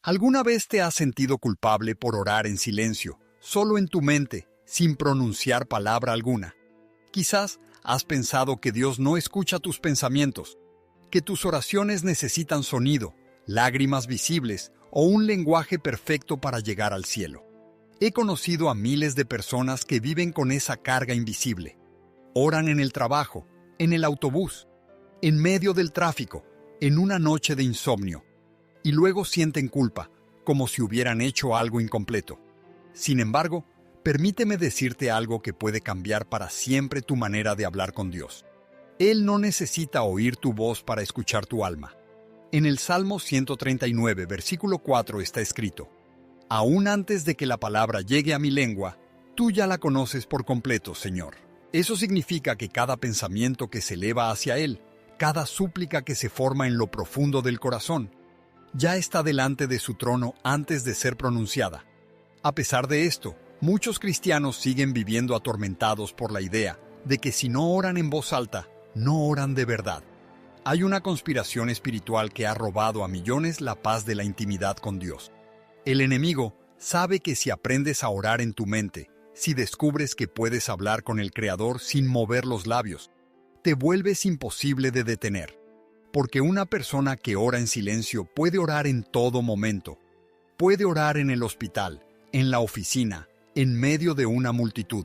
¿Alguna vez te has sentido culpable por orar en silencio, solo en tu mente, sin pronunciar palabra alguna? Quizás has pensado que Dios no escucha tus pensamientos, que tus oraciones necesitan sonido, lágrimas visibles o un lenguaje perfecto para llegar al cielo. He conocido a miles de personas que viven con esa carga invisible. Oran en el trabajo, en el autobús, en medio del tráfico, en una noche de insomnio, y luego sienten culpa, como si hubieran hecho algo incompleto. Sin embargo, permíteme decirte algo que puede cambiar para siempre tu manera de hablar con Dios. Él no necesita oír tu voz para escuchar tu alma. En el Salmo 139, versículo 4 está escrito: «Aún antes de que la palabra llegue a mi lengua, tú ya la conoces por completo, Señor». Eso significa que cada pensamiento que se eleva hacia Él, cada súplica que se forma en lo profundo del corazón, ya está delante de su trono antes de ser pronunciada. A pesar de esto, muchos cristianos siguen viviendo atormentados por la idea de que si no oran en voz alta, no oran de verdad. Hay una conspiración espiritual que ha robado a millones la paz de la intimidad con Dios. El enemigo sabe que si aprendes a orar en tu mente, si descubres que puedes hablar con el Creador sin mover los labios, te vuelves imposible de detener. Porque una persona que ora en silencio puede orar en todo momento. Puede orar en el hospital, en la oficina, en medio de una multitud.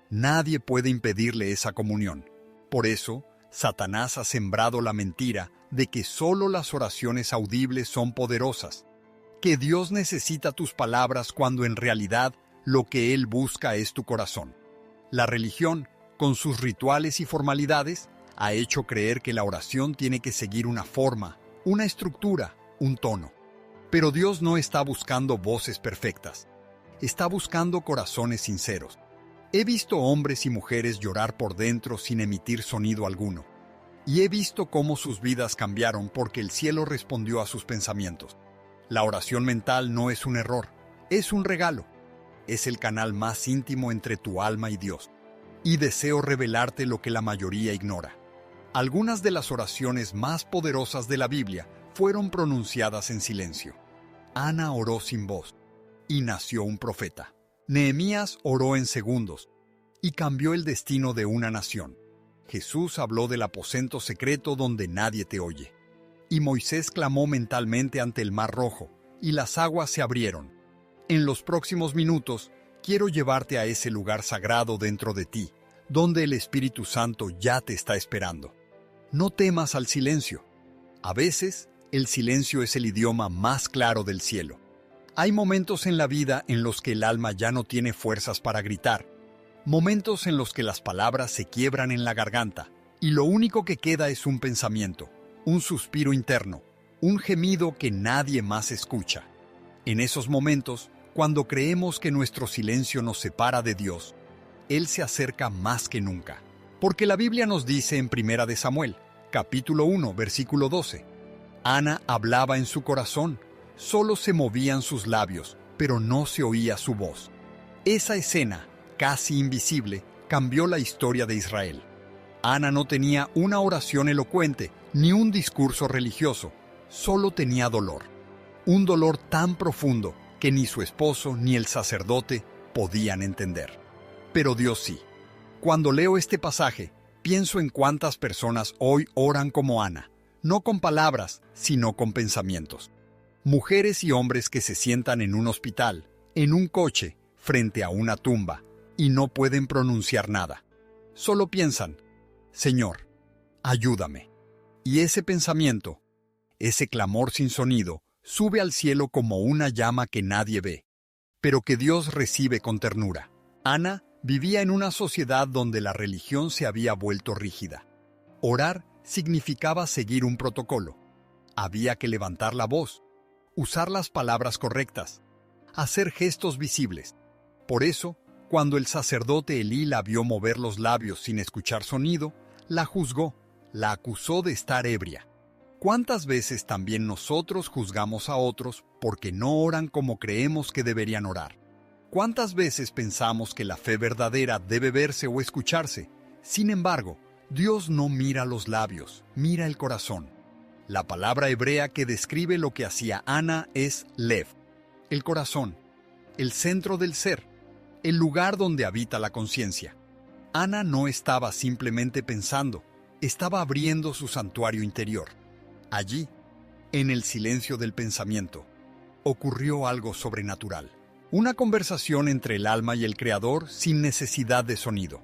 Nadie puede impedirle esa comunión. Por eso, Satanás ha sembrado la mentira de que solo las oraciones audibles son poderosas, que Dios necesita tus palabras cuando en realidad lo que Él busca es tu corazón. La religión, con sus rituales y formalidades, ha hecho creer que la oración tiene que seguir una forma, una estructura, un tono. Pero Dios no está buscando voces perfectas. Está buscando corazones sinceros. He visto hombres y mujeres llorar por dentro sin emitir sonido alguno. Y he visto cómo sus vidas cambiaron porque el cielo respondió a sus pensamientos. La oración mental no es un error, es un regalo. Es el canal más íntimo entre tu alma y Dios. Y deseo revelarte lo que la mayoría ignora. Algunas de las oraciones más poderosas de la Biblia fueron pronunciadas en silencio. Ana oró sin voz, y nació un profeta. Nehemías oró en segundos, y cambió el destino de una nación. Jesús habló del aposento secreto donde nadie te oye. Y Moisés clamó mentalmente ante el Mar Rojo, y las aguas se abrieron. En los próximos minutos, quiero llevarte a ese lugar sagrado dentro de ti, donde el Espíritu Santo ya te está esperando. No temas al silencio. A veces, el silencio es el idioma más claro del cielo. Hay momentos en la vida en los que el alma ya no tiene fuerzas para gritar, momentos en los que las palabras se quiebran en la garganta, y lo único que queda es un pensamiento, un suspiro interno, un gemido que nadie más escucha. En esos momentos, cuando creemos que nuestro silencio nos separa de Dios, Él se acerca más que nunca. Porque la Biblia nos dice en 1 de Samuel, capítulo 1, versículo 12, Ana hablaba en su corazón, solo se movían sus labios, pero no se oía su voz. Esa escena, casi invisible, cambió la historia de Israel. Ana no tenía una oración elocuente, ni un discurso religioso, solo tenía dolor. Un dolor tan profundo que ni su esposo ni el sacerdote podían entender. Pero Dios sí. Cuando leo este pasaje, pienso en cuántas personas hoy oran como Ana, no con palabras, sino con pensamientos. Mujeres y hombres que se sientan en un hospital, en un coche, frente a una tumba, y no pueden pronunciar nada. Solo piensan, Señor, ayúdame. Y ese pensamiento, ese clamor sin sonido, sube al cielo como una llama que nadie ve, pero que Dios recibe con ternura. Ana vivía en una sociedad donde la religión se había vuelto rígida. Orar significaba seguir un protocolo. Había que levantar la voz, usar las palabras correctas, hacer gestos visibles. Por eso, cuando el sacerdote Elí la vio mover los labios sin escuchar sonido, la juzgó, la acusó de estar ebria. ¿Cuántas veces también nosotros juzgamos a otros porque no oran como creemos que deberían orar? ¿Cuántas veces pensamos que la fe verdadera debe verse o escucharse? Sin embargo, Dios no mira los labios, mira el corazón. La palabra hebrea que describe lo que hacía Ana es lev, el corazón, el centro del ser, el lugar donde habita la conciencia. Ana no estaba simplemente pensando, estaba abriendo su santuario interior. Allí, en el silencio del pensamiento, ocurrió algo sobrenatural. Una conversación entre el alma y el Creador sin necesidad de sonido.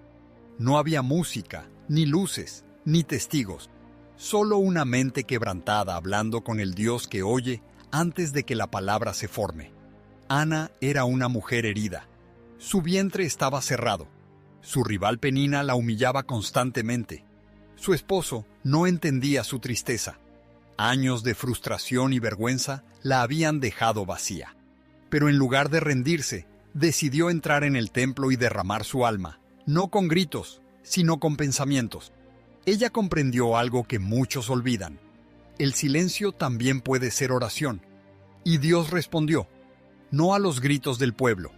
No había música, ni luces, ni testigos. Solo una mente quebrantada hablando con el Dios que oye antes de que la palabra se forme. Ana era una mujer herida. Su vientre estaba cerrado. Su rival Penina la humillaba constantemente. Su esposo no entendía su tristeza. Años de frustración y vergüenza la habían dejado vacía. Pero en lugar de rendirse, decidió entrar en el templo y derramar su alma, no con gritos, sino con pensamientos. Ella comprendió algo que muchos olvidan. El silencio también puede ser oración. Y Dios respondió, no a los gritos del pueblo,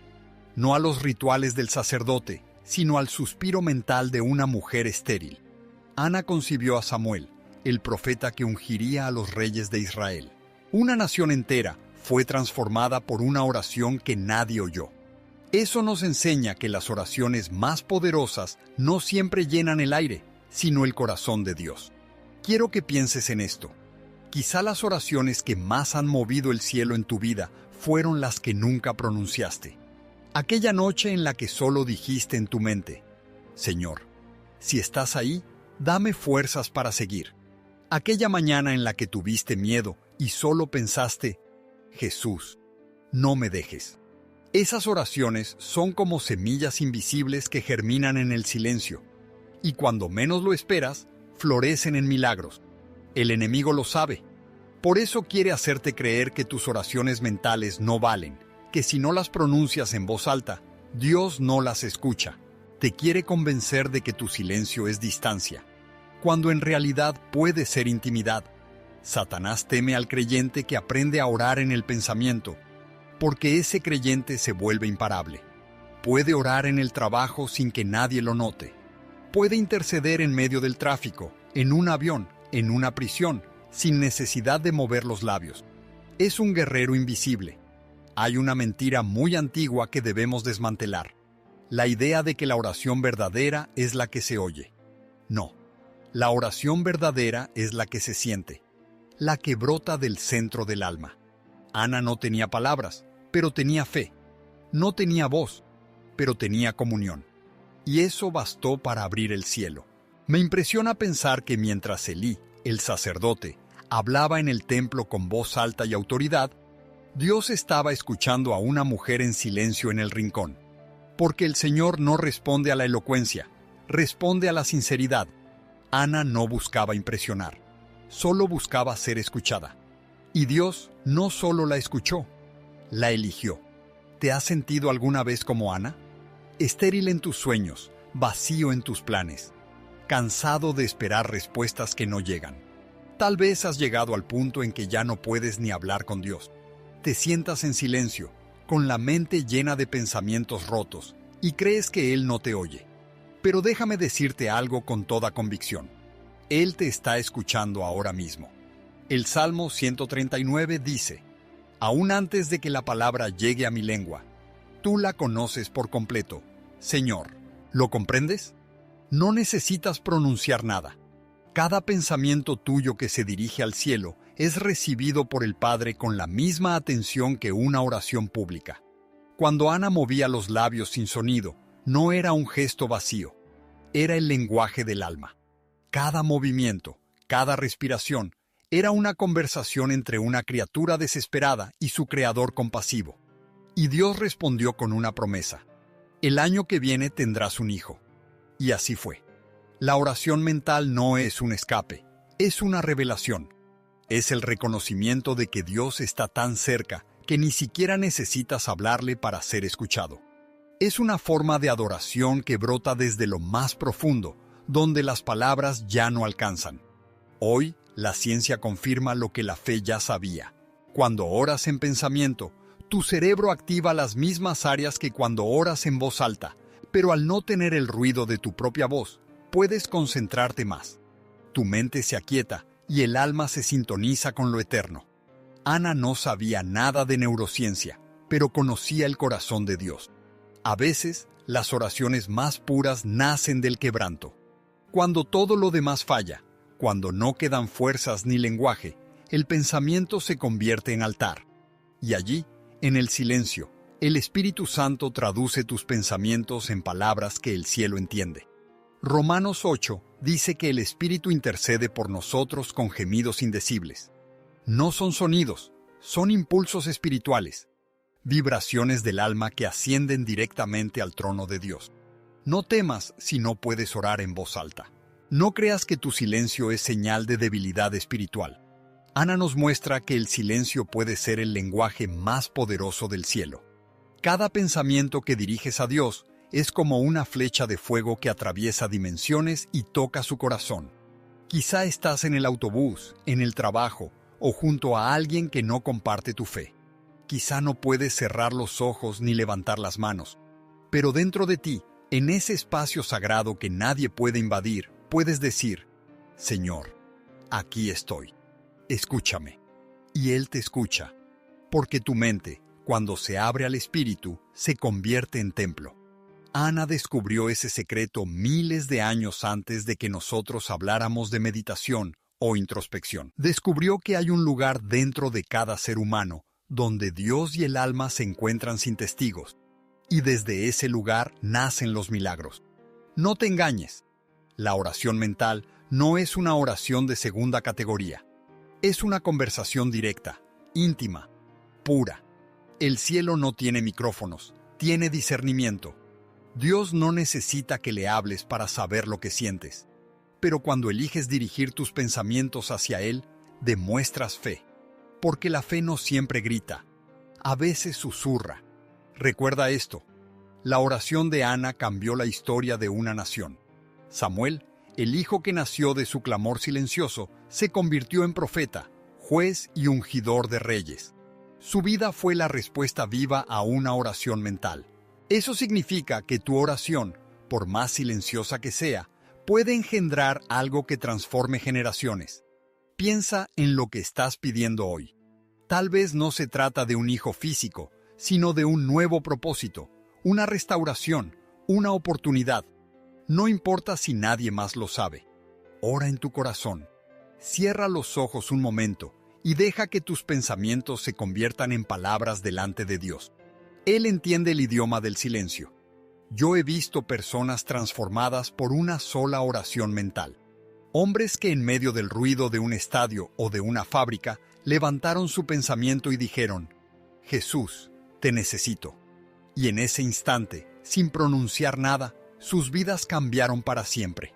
no a los rituales del sacerdote, sino al suspiro mental de una mujer estéril. Ana concibió a Samuel, el profeta que ungiría a los reyes de Israel. Una nación entera fue transformada por una oración que nadie oyó. Eso nos enseña que las oraciones más poderosas no siempre llenan el aire, sino el corazón de Dios. Quiero que pienses en esto. Quizá las oraciones que más han movido el cielo en tu vida fueron las que nunca pronunciaste. Aquella noche en la que solo dijiste en tu mente, Señor, si estás ahí, dame fuerzas para seguir. Aquella mañana en la que tuviste miedo y solo pensaste, Jesús, no me dejes. Esas oraciones son como semillas invisibles que germinan en el silencio, y cuando menos lo esperas, florecen en milagros. El enemigo lo sabe. Por eso quiere hacerte creer que tus oraciones mentales no valen, que si no las pronuncias en voz alta, Dios no las escucha. Te quiere convencer de que tu silencio es distancia, cuando en realidad puede ser intimidad. Satanás teme al creyente que aprende a orar en el pensamiento, porque ese creyente se vuelve imparable. Puede orar en el trabajo sin que nadie lo note. Puede interceder en medio del tráfico, en un avión, en una prisión, sin necesidad de mover los labios. Es un guerrero invisible. Hay una mentira muy antigua que debemos desmantelar. La idea de que la oración verdadera es la que se oye. No. La oración verdadera es la que se siente, la que brota del centro del alma. Ana no tenía palabras, pero tenía fe. No tenía voz, pero tenía comunión. Y eso bastó para abrir el cielo. Me impresiona pensar que mientras Elí, el sacerdote, hablaba en el templo con voz alta y autoridad, Dios estaba escuchando a una mujer en silencio en el rincón. Porque el Señor no responde a la elocuencia, responde a la sinceridad. Ana no buscaba impresionar, solo buscaba ser escuchada. Y Dios no solo la escuchó, la eligió. ¿Te has sentido alguna vez como Ana? Estéril en tus sueños, vacío en tus planes, cansado de esperar respuestas que no llegan. Tal vez has llegado al punto en que ya no puedes ni hablar con Dios. Te sientas en silencio, con la mente llena de pensamientos rotos, y crees que Él no te oye. Pero déjame decirte algo con toda convicción. Él te está escuchando ahora mismo. El Salmo 139 dice, aún antes de que la palabra llegue a mi lengua, tú la conoces por completo. Señor, ¿lo comprendes? No necesitas pronunciar nada. Cada pensamiento tuyo que se dirige al cielo es recibido por el Padre con la misma atención que una oración pública. Cuando Ana movía los labios sin sonido, no era un gesto vacío, era el lenguaje del alma. Cada movimiento, cada respiración, era una conversación entre una criatura desesperada y su Creador compasivo. Y Dios respondió con una promesa. El año que viene tendrás un hijo. Y así fue. La oración mental no es un escape, es una revelación. Es el reconocimiento de que Dios está tan cerca que ni siquiera necesitas hablarle para ser escuchado. Es una forma de adoración que brota desde lo más profundo, donde las palabras ya no alcanzan. Hoy, la ciencia confirma lo que la fe ya sabía. Cuando oras en pensamiento, tu cerebro activa las mismas áreas que cuando oras en voz alta, pero al no tener el ruido de tu propia voz, puedes concentrarte más. Tu mente se aquieta y el alma se sintoniza con lo eterno. Ana no sabía nada de neurociencia, pero conocía el corazón de Dios. A veces, las oraciones más puras nacen del quebranto. Cuando todo lo demás falla, cuando no quedan fuerzas ni lenguaje, el pensamiento se convierte en altar. Y allí, en el silencio, el Espíritu Santo traduce tus pensamientos en palabras que el cielo entiende. Romanos 8 dice que el Espíritu intercede por nosotros con gemidos indecibles. No son sonidos, son impulsos espirituales, vibraciones del alma que ascienden directamente al trono de Dios. No temas si no puedes orar en voz alta. No creas que tu silencio es señal de debilidad espiritual. Ana nos muestra que el silencio puede ser el lenguaje más poderoso del cielo. Cada pensamiento que diriges a Dios es como una flecha de fuego que atraviesa dimensiones y toca su corazón. Quizá estás en el autobús, en el trabajo o junto a alguien que no comparte tu fe. Quizá no puedes cerrar los ojos ni levantar las manos, pero dentro de ti, en ese espacio sagrado que nadie puede invadir, puedes decir: Señor, aquí estoy. Escúchame. Y Él te escucha, porque tu mente, cuando se abre al Espíritu, se convierte en templo. Ana descubrió ese secreto miles de años antes de que nosotros habláramos de meditación o introspección. Descubrió que hay un lugar dentro de cada ser humano donde Dios y el alma se encuentran sin testigos, y desde ese lugar nacen los milagros. No te engañes. La oración mental no es una oración de segunda categoría. Es una conversación directa, íntima, pura. El cielo no tiene micrófonos, tiene discernimiento. Dios no necesita que le hables para saber lo que sientes. Pero cuando eliges dirigir tus pensamientos hacia Él, demuestras fe. Porque la fe no siempre grita, a veces susurra. Recuerda esto: la oración de Ana cambió la historia de una nación. Samuel, el hijo que nació de su clamor silencioso, se convirtió en profeta, juez y ungidor de reyes. Su vida fue la respuesta viva a una oración mental. Eso significa que tu oración, por más silenciosa que sea, puede engendrar algo que transforme generaciones. Piensa en lo que estás pidiendo hoy. Tal vez no se trata de un hijo físico, sino de un nuevo propósito, una restauración, una oportunidad. No importa si nadie más lo sabe. Ora en tu corazón. Cierra los ojos un momento y deja que tus pensamientos se conviertan en palabras delante de Dios. Él entiende el idioma del silencio. Yo he visto personas transformadas por una sola oración mental. Hombres que en medio del ruido de un estadio o de una fábrica levantaron su pensamiento y dijeron: Jesús, te necesito. Y en ese instante, sin pronunciar nada, sus vidas cambiaron para siempre.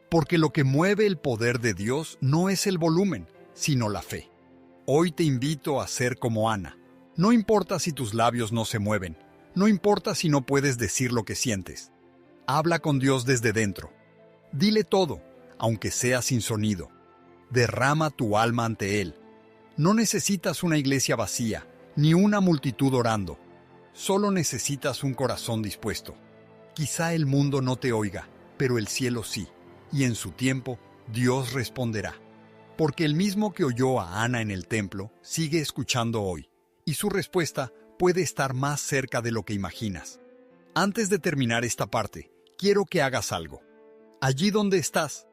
Porque lo que mueve el poder de Dios no es el volumen, sino la fe. Hoy te invito a ser como Ana. No importa si tus labios no se mueven, no importa si no puedes decir lo que sientes. Habla con Dios desde dentro. Dile todo, aunque sea sin sonido. Derrama tu alma ante Él. No necesitas una iglesia vacía, ni una multitud orando. Solo necesitas un corazón dispuesto. Quizá el mundo no te oiga, pero el cielo sí, y en su tiempo Dios responderá. Porque el mismo que oyó a Ana en el templo sigue escuchando hoy, y su respuesta puede estar más cerca de lo que imaginas. Antes de terminar esta parte, quiero que hagas algo. Allí donde estás,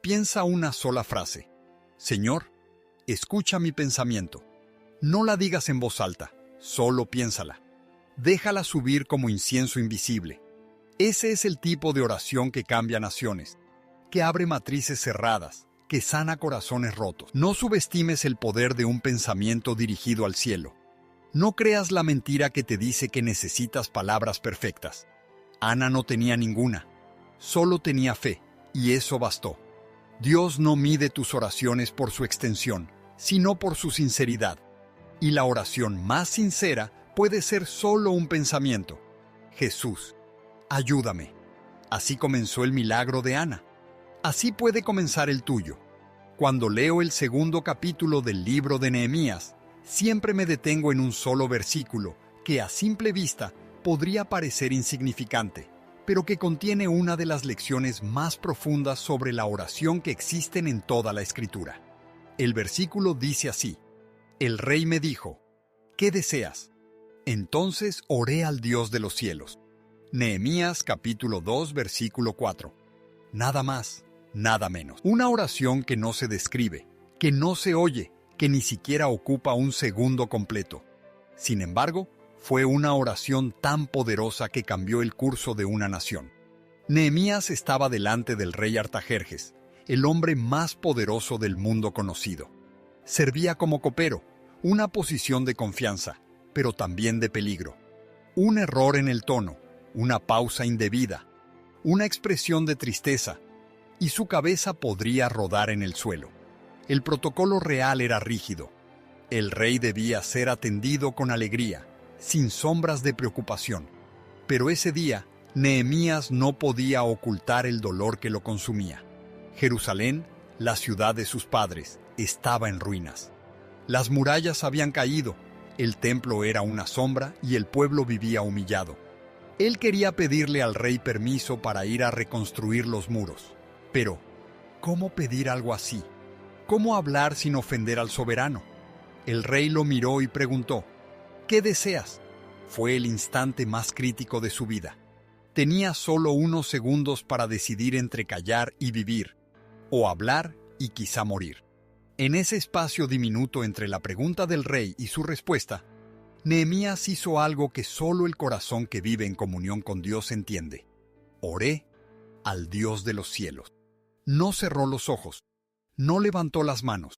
piensa una sola frase: Señor, escucha mi pensamiento. No la digas en voz alta, solo piénsala. Déjala subir como incienso invisible. Ese es el tipo de oración que cambia naciones, que abre matrices cerradas, que sana corazones rotos. No subestimes el poder de un pensamiento dirigido al cielo. No creas la mentira que te dice que necesitas palabras perfectas. Ana no tenía ninguna, solo tenía fe, y eso bastó. Dios no mide tus oraciones por su extensión, sino por su sinceridad. Y la oración más sincera puede ser solo un pensamiento: Jesús, ayúdame. Así comenzó el milagro de Ana. Así puede comenzar el tuyo. Cuando leo el segundo capítulo del libro de Nehemías, siempre me detengo en un solo versículo que a simple vista podría parecer insignificante, pero que contiene una de las lecciones más profundas sobre la oración que existen en toda la Escritura. El versículo dice así: El rey me dijo, ¿qué deseas? Entonces oré al Dios de los cielos. Nehemías capítulo 2, versículo 4. Nada más, nada menos. Una oración que no se describe, que no se oye, que ni siquiera ocupa un segundo completo. Sin embargo, fue una oración tan poderosa que cambió el curso de una nación. Nehemías estaba delante del rey Artajerjes, el hombre más poderoso del mundo conocido. Servía como copero, una posición de confianza, pero también de peligro. Un error en el tono, una pausa indebida, una expresión de tristeza, y su cabeza podría rodar en el suelo. El protocolo real era rígido. El rey debía ser atendido con alegría, sin sombras de preocupación. Pero ese día, Nehemías no podía ocultar el dolor que lo consumía. Jerusalén, la ciudad de sus padres, estaba en ruinas. Las murallas habían caído, el templo era una sombra y el pueblo vivía humillado. Él quería pedirle al rey permiso para ir a reconstruir los muros. Pero, ¿cómo pedir algo así? ¿Cómo hablar sin ofender al soberano? El rey lo miró y preguntó, ¿qué deseas? Fue el instante más crítico de su vida. Tenía solo unos segundos para decidir entre callar y vivir, o hablar y quizá morir. En ese espacio diminuto entre la pregunta del rey y su respuesta, Nehemías hizo algo que solo el corazón que vive en comunión con Dios entiende. Oré al Dios de los cielos. No cerró los ojos, no levantó las manos,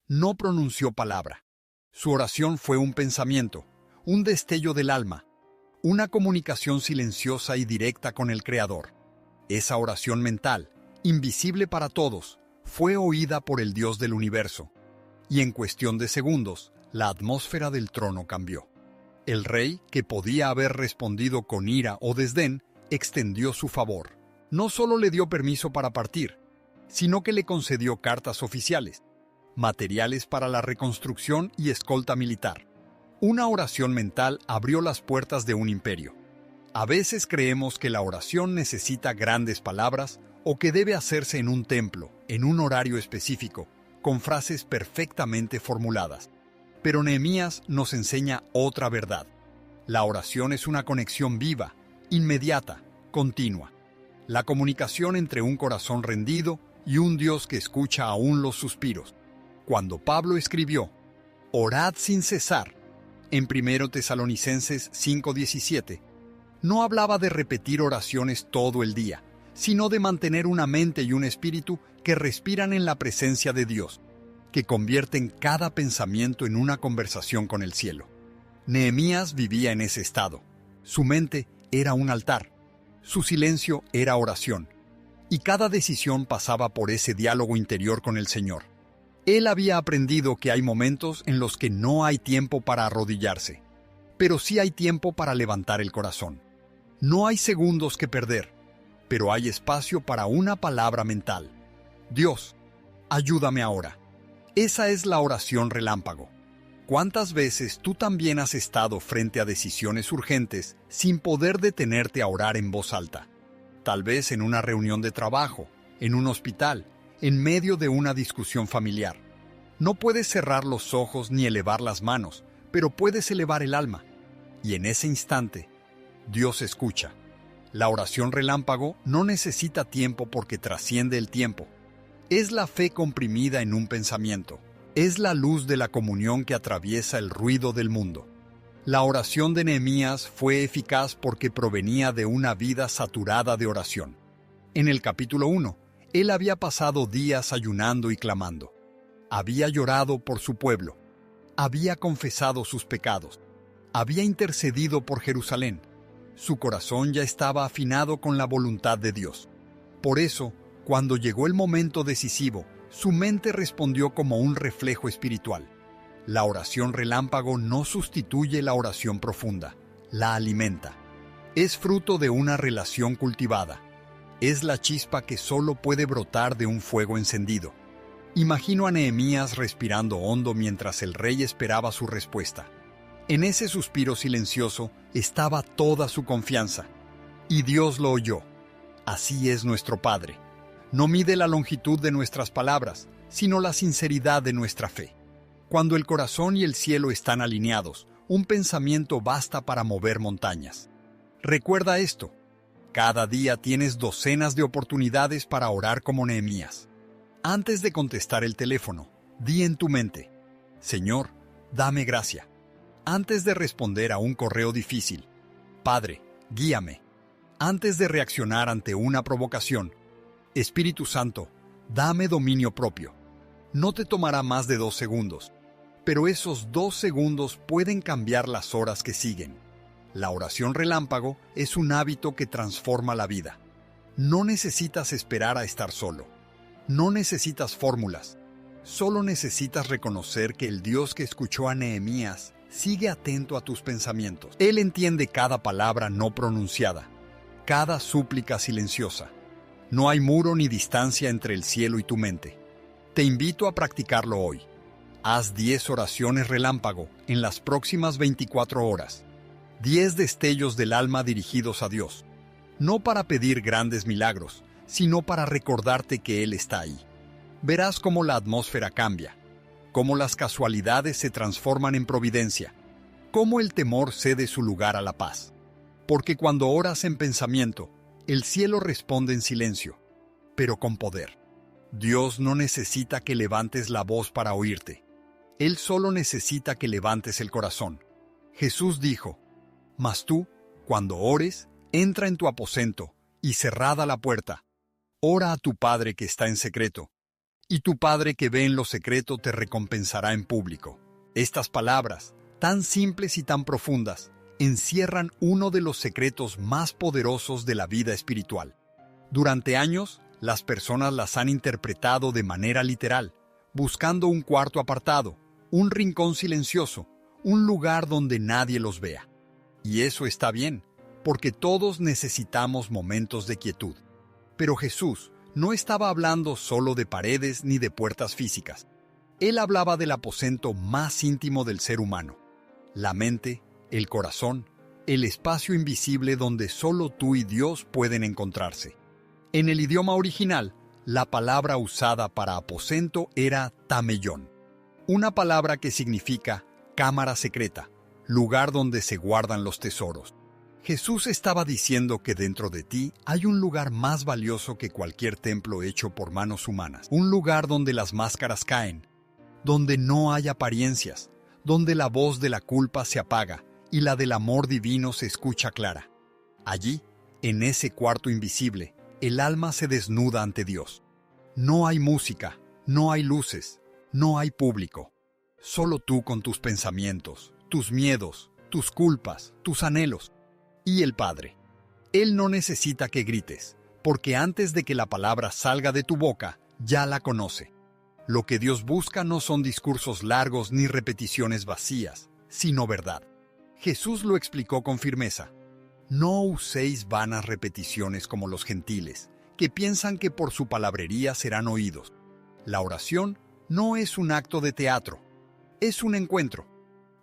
no pronunció palabra. Su oración fue un pensamiento, un destello del alma, una comunicación silenciosa y directa con el Creador. Esa oración mental, invisible para todos, fue oída por el Dios del universo, y en cuestión de segundos, la atmósfera del trono cambió. El rey, que podía haber respondido con ira o desdén, extendió su favor. No solo le dio permiso para partir, sino que le concedió cartas oficiales, materiales para la reconstrucción y escolta militar. Una oración mental abrió las puertas de un imperio. A veces creemos que la oración necesita grandes palabras o que debe hacerse en un templo, en un horario específico, con frases perfectamente formuladas. Pero Nehemías nos enseña otra verdad. La oración es una conexión viva, inmediata, continua. La comunicación entre un corazón rendido y un Dios que escucha aún los suspiros. Cuando Pablo escribió, «Orad sin cesar», en 1 Tesalonicenses 5:17, no hablaba de repetir oraciones todo el día, sino de mantener una mente y un espíritu que respiran en la presencia de Dios, que convierten cada pensamiento en una conversación con el cielo. Nehemías vivía en ese estado. Su mente era un altar, su silencio era oración, y cada decisión pasaba por ese diálogo interior con el Señor. Él había aprendido que hay momentos en los que no hay tiempo para arrodillarse, pero sí hay tiempo para levantar el corazón. No hay segundos que perder, pero hay espacio para una palabra mental. Dios, ayúdame ahora. Esa es la oración relámpago. ¿Cuántas veces tú también has estado frente a decisiones urgentes sin poder detenerte a orar en voz alta? Tal vez en una reunión de trabajo, en un hospital, en medio de una discusión familiar. No puedes cerrar los ojos ni elevar las manos, pero puedes elevar el alma. Y en ese instante, Dios escucha. La oración relámpago no necesita tiempo porque trasciende el tiempo. Es la fe comprimida en un pensamiento. Es la luz de la comunión que atraviesa el ruido del mundo. La oración de Nehemías fue eficaz porque provenía de una vida saturada de oración. En el capítulo 1, él había pasado días ayunando y clamando. Había llorado por su pueblo. Había confesado sus pecados. Había intercedido por Jerusalén. Su corazón ya estaba afinado con la voluntad de Dios. Por eso, cuando llegó el momento decisivo, su mente respondió como un reflejo espiritual. La oración relámpago no sustituye la oración profunda, la alimenta. Es fruto de una relación cultivada. Es la chispa que solo puede brotar de un fuego encendido. Imagino a Nehemías respirando hondo mientras el rey esperaba su respuesta. En ese suspiro silencioso estaba toda su confianza. Y Dios lo oyó. Así es nuestro Padre. No mide la longitud de nuestras palabras, sino la sinceridad de nuestra fe. Cuando el corazón y el cielo están alineados, un pensamiento basta para mover montañas. Recuerda esto: cada día tienes docenas de oportunidades para orar como Nehemías. Antes de contestar el teléfono, di en tu mente: Señor, dame gracia. Antes de responder a un correo difícil: Padre, guíame. Antes de reaccionar ante una provocación: Espíritu Santo, dame dominio propio. No te tomará más de 2 segundos, pero esos 2 segundos pueden cambiar las horas que siguen. La oración relámpago es un hábito que transforma la vida. No necesitas esperar a estar solo. No necesitas fórmulas. Solo necesitas reconocer que el Dios que escuchó a Nehemías sigue atento a tus pensamientos. Él entiende cada palabra no pronunciada, cada súplica silenciosa. No hay muro ni distancia entre el cielo y tu mente. Te invito a practicarlo hoy. Haz 10 oraciones relámpago en las próximas 24 horas. 10 destellos del alma dirigidos a Dios. No para pedir grandes milagros, sino para recordarte que Él está ahí. Verás cómo la atmósfera cambia, cómo las casualidades se transforman en providencia, cómo el temor cede su lugar a la paz. Porque cuando oras en pensamiento, el cielo responde en silencio, pero con poder. Dios no necesita que levantes la voz para oírte. Él solo necesita que levantes el corazón. Jesús dijo: Mas tú, cuando ores, entra en tu aposento, y cerrada la puerta, ora a tu Padre que está en secreto, y tu Padre que ve en lo secreto te recompensará en público. Estas palabras, tan simples y tan profundas, encierran uno de los secretos más poderosos de la vida espiritual. Durante años, las personas las han interpretado de manera literal, buscando un cuarto apartado, un rincón silencioso, un lugar donde nadie los vea. Y eso está bien, porque todos necesitamos momentos de quietud. Pero Jesús no estaba hablando solo de paredes ni de puertas físicas. Él hablaba del aposento más íntimo del ser humano: la mente, el corazón, el espacio invisible donde solo tú y Dios pueden encontrarse. En el idioma original, la palabra usada para aposento era tamellón, una palabra que significa cámara secreta, lugar donde se guardan los tesoros. Jesús estaba diciendo que dentro de ti hay un lugar más valioso que cualquier templo hecho por manos humanas, un lugar donde las máscaras caen, donde no hay apariencias, donde la voz de la culpa se apaga y la del amor divino se escucha clara. Allí, en ese cuarto invisible, el alma se desnuda ante Dios. No hay música, no hay luces, no hay público. Solo tú con tus pensamientos, tus miedos, tus culpas, tus anhelos. Y el Padre. Él no necesita que grites, porque antes de que la palabra salga de tu boca, ya la conoce. Lo que Dios busca no son discursos largos ni repeticiones vacías, sino verdad. Jesús lo explicó con firmeza: No uséis vanas repeticiones como los gentiles, que piensan que por su palabrería serán oídos. La oración no es un acto de teatro, es un encuentro.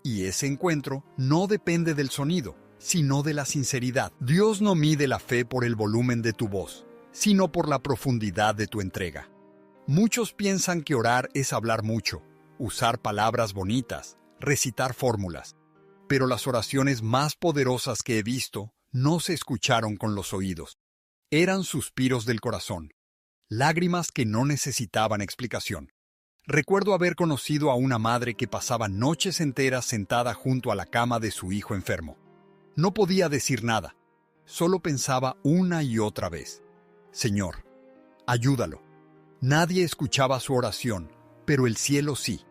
Y ese encuentro no depende del sonido, sino de la sinceridad. Dios no mide la fe por el volumen de tu voz, sino por la profundidad de tu entrega. Muchos piensan que orar es hablar mucho, usar palabras bonitas, recitar fórmulas. Pero las oraciones más poderosas que he visto no se escucharon con los oídos. Eran suspiros del corazón, lágrimas que no necesitaban explicación. Recuerdo haber conocido a una madre que pasaba noches enteras sentada junto a la cama de su hijo enfermo. No podía decir nada, solo pensaba una y otra vez: Señor, ayúdalo. Nadie escuchaba su oración, pero el cielo sí.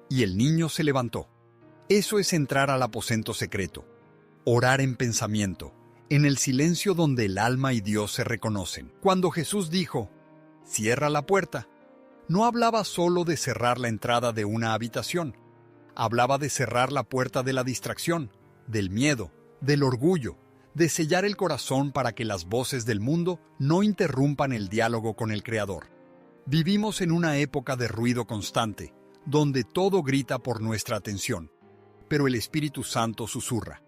Y el niño se levantó. Eso es entrar al aposento secreto, orar en pensamiento, en el silencio donde el alma y Dios se reconocen. Cuando Jesús dijo: Cierra la puerta, no hablaba solo de cerrar la entrada de una habitación. Hablaba de cerrar la puerta de la distracción, del miedo, del orgullo, de sellar el corazón para que las voces del mundo no interrumpan el diálogo con el Creador. Vivimos en una época de ruido constante, donde todo grita por nuestra atención, pero el Espíritu Santo susurra,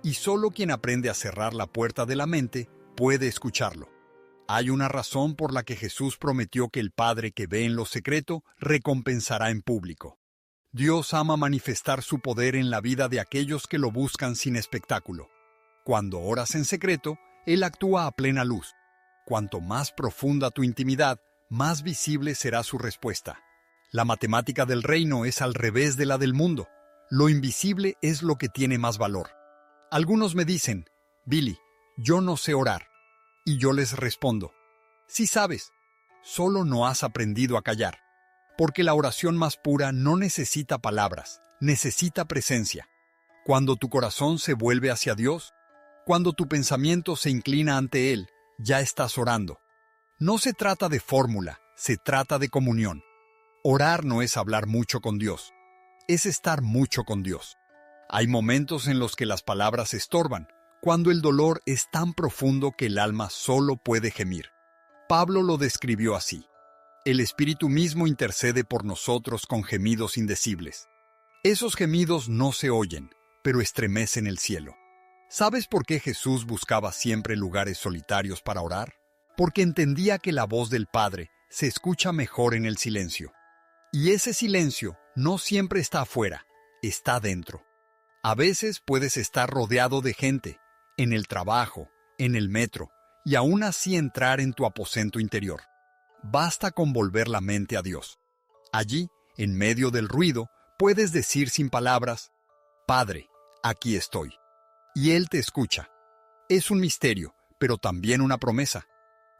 y solo quien aprende a cerrar la puerta de la mente puede escucharlo. Hay una razón por la que Jesús prometió que el Padre que ve en lo secreto recompensará en público. Dios ama manifestar su poder en la vida de aquellos que lo buscan sin espectáculo. Cuando oras en secreto, Él actúa a plena luz. Cuanto más profunda tu intimidad, más visible será su respuesta. La matemática del reino es al revés de la del mundo. Lo invisible es lo que tiene más valor. Algunos me dicen, Billy, yo no sé orar. Y yo les respondo, sí sabes, solo no has aprendido a callar. Porque la oración más pura no necesita palabras, necesita presencia. Cuando tu corazón se vuelve hacia Dios, cuando tu pensamiento se inclina ante Él, ya estás orando. No se trata de fórmula, se trata de comunión. Orar no es hablar mucho con Dios, es estar mucho con Dios. Hay momentos en los que las palabras estorban, cuando el dolor es tan profundo que el alma solo puede gemir. Pablo lo describió así. El Espíritu mismo intercede por nosotros con gemidos indecibles. Esos gemidos no se oyen, pero estremecen el cielo. ¿Sabes por qué Jesús buscaba siempre lugares solitarios para orar? Porque entendía que la voz del Padre se escucha mejor en el silencio. Y ese silencio no siempre está afuera, está dentro. A veces puedes estar rodeado de gente, en el trabajo, en el metro, y aún así entrar en tu aposento interior. Basta con volver la mente a Dios. Allí, en medio del ruido, puedes decir sin palabras, Padre, aquí estoy. Y Él te escucha. Es un misterio, pero también una promesa.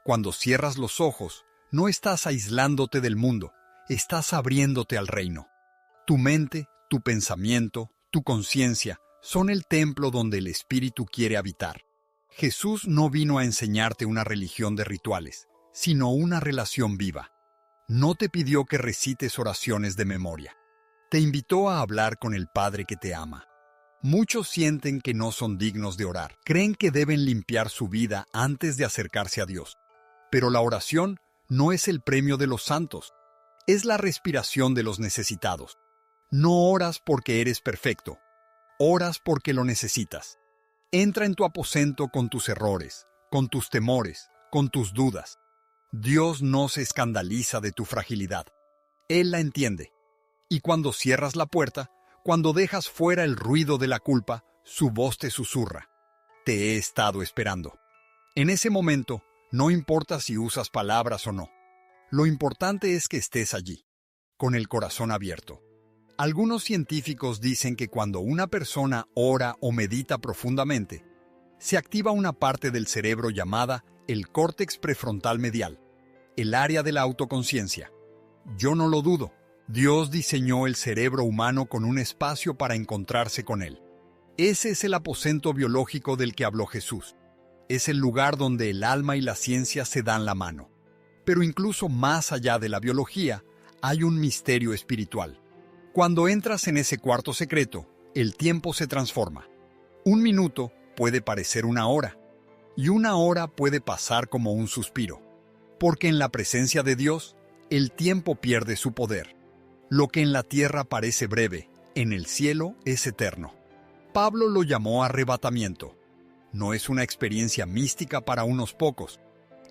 Cuando cierras los ojos, no estás aislándote del mundo, estás abriéndote al reino. Tu mente, tu pensamiento, tu conciencia son el templo donde el Espíritu quiere habitar. Jesús no vino a enseñarte una religión de rituales, sino una relación viva. No te pidió que recites oraciones de memoria. Te invitó a hablar con el Padre que te ama. Muchos sienten que no son dignos de orar. Creen que deben limpiar su vida antes de acercarse a Dios. Pero la oración no es el premio de los santos. Es la respiración de los necesitados. No oras porque eres perfecto. Oras porque lo necesitas. Entra en tu aposento con tus errores, con tus temores, con tus dudas. Dios no se escandaliza de tu fragilidad. Él la entiende. Y cuando cierras la puerta, cuando dejas fuera el ruido de la culpa, su voz te susurra. Te he estado esperando. En ese momento, no importa si usas palabras o no. Lo importante es que estés allí, con el corazón abierto. Algunos científicos dicen que cuando una persona ora o medita profundamente, se activa una parte del cerebro llamada el córtex prefrontal medial, el área de la autoconciencia. Yo no lo dudo. Dios diseñó el cerebro humano con un espacio para encontrarse con Él. Ese es el aposento biológico del que habló Jesús. Es el lugar donde el alma y la ciencia se dan la mano. Pero incluso más allá de la biología, hay un misterio espiritual. Cuando entras en ese cuarto secreto, el tiempo se transforma. Un minuto puede parecer una hora, y una hora puede pasar como un suspiro. Porque en la presencia de Dios, el tiempo pierde su poder. Lo que en la tierra parece breve, en el cielo es eterno. Pablo lo llamó arrebatamiento. No es una experiencia mística para unos pocos.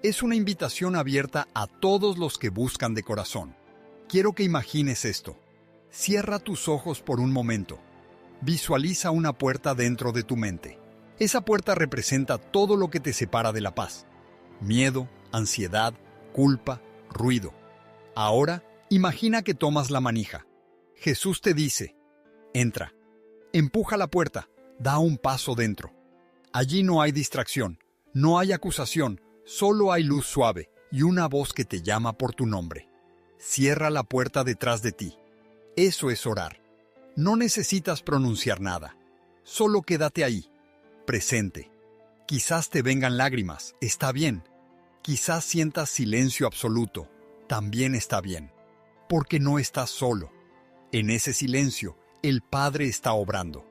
Es una invitación abierta a todos los que buscan de corazón. Quiero que imagines esto. Cierra tus ojos por un momento. Visualiza una puerta dentro de tu mente. Esa puerta representa todo lo que te separa de la paz. Miedo, ansiedad, culpa, ruido. Ahora, imagina que tomas la manija. Jesús te dice, entra. Empuja la puerta, da un paso dentro. Allí no hay distracción, no hay acusación, solo hay luz suave y una voz que te llama por tu nombre. Cierra la puerta detrás de ti. Eso es orar. No necesitas pronunciar nada. Solo quédate ahí, presente. Quizás te vengan lágrimas, está bien. Quizás sientas silencio absoluto, también está bien. Porque no estás solo. En ese silencio, el Padre está obrando.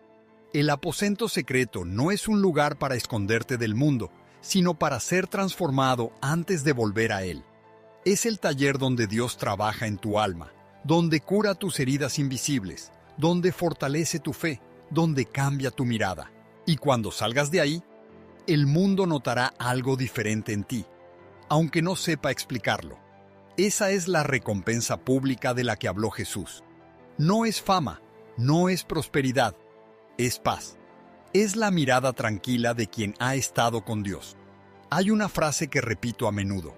El aposento secreto no es un lugar para esconderte del mundo, sino para ser transformado antes de volver a Él. Es el taller donde Dios trabaja en tu alma, donde cura tus heridas invisibles, donde fortalece tu fe, donde cambia tu mirada. Y cuando salgas de ahí, el mundo notará algo diferente en ti. aunque no sepa explicarlo. Esa es la recompensa pública de la que habló Jesús. No es fama, no es prosperidad, es paz. Es la mirada tranquila de quien ha estado con Dios. Hay una frase que repito a menudo.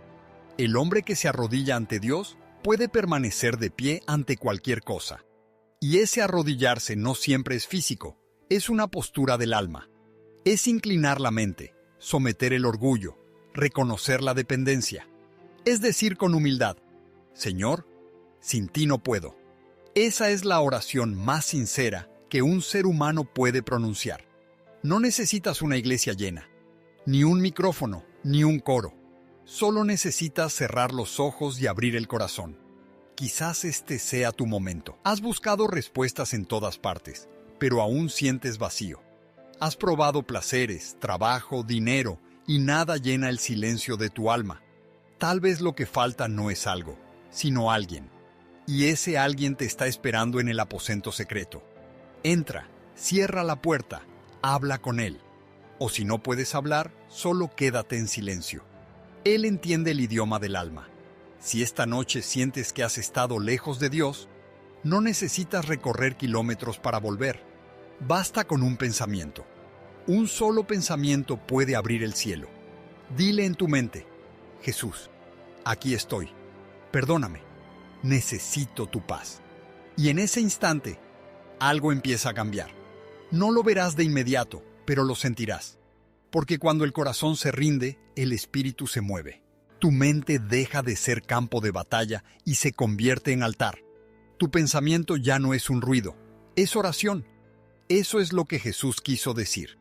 El hombre que se arrodilla ante Dios puede permanecer de pie ante cualquier cosa. Y ese arrodillarse no siempre es físico, es una postura del alma. Es inclinar la mente, someter el orgullo, reconocer la dependencia. Es decir con humildad, Señor, sin ti no puedo. Esa es la oración más sincera que un ser humano puede pronunciar. No necesitas una iglesia llena, ni un micrófono, ni un coro. Solo necesitas cerrar los ojos y abrir el corazón. Quizás este sea tu momento. Has buscado respuestas en todas partes, pero aún sientes vacío. Has probado placeres, trabajo, dinero, y nada llena el silencio de tu alma. Tal vez lo que falta no es algo, sino alguien. Y ese alguien te está esperando en el aposento secreto. Entra, cierra la puerta, habla con él. O si no puedes hablar, solo quédate en silencio. Él entiende el idioma del alma. Si esta noche sientes que has estado lejos de Dios, no necesitas recorrer kilómetros para volver. Basta con un pensamiento. Un solo pensamiento puede abrir el cielo. Dile en tu mente, Jesús, aquí estoy. Perdóname. Necesito tu paz. Y en ese instante, algo empieza a cambiar. No lo verás de inmediato, pero lo sentirás. Porque cuando el corazón se rinde, el espíritu se mueve. Tu mente deja de ser campo de batalla y se convierte en altar. Tu pensamiento ya no es un ruido, es oración. Eso es lo que Jesús quiso decir.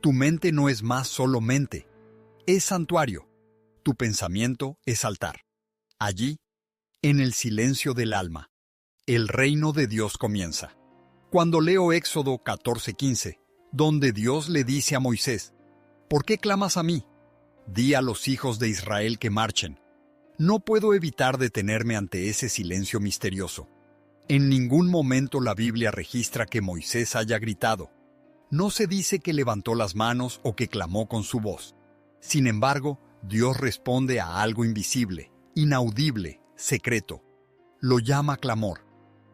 Tu mente no es más solo mente, es santuario. Tu pensamiento es altar. Allí, en el silencio del alma, el reino de Dios comienza. Cuando leo Éxodo 14:15, donde Dios le dice a Moisés, ¿por qué clamas a mí? Di a los hijos de Israel que marchen. No puedo evitar detenerme ante ese silencio misterioso. En ningún momento la Biblia registra que Moisés haya gritado. No se dice que levantó las manos o que clamó con su voz. Sin embargo, Dios responde a algo invisible, inaudible, secreto. Lo llama clamor.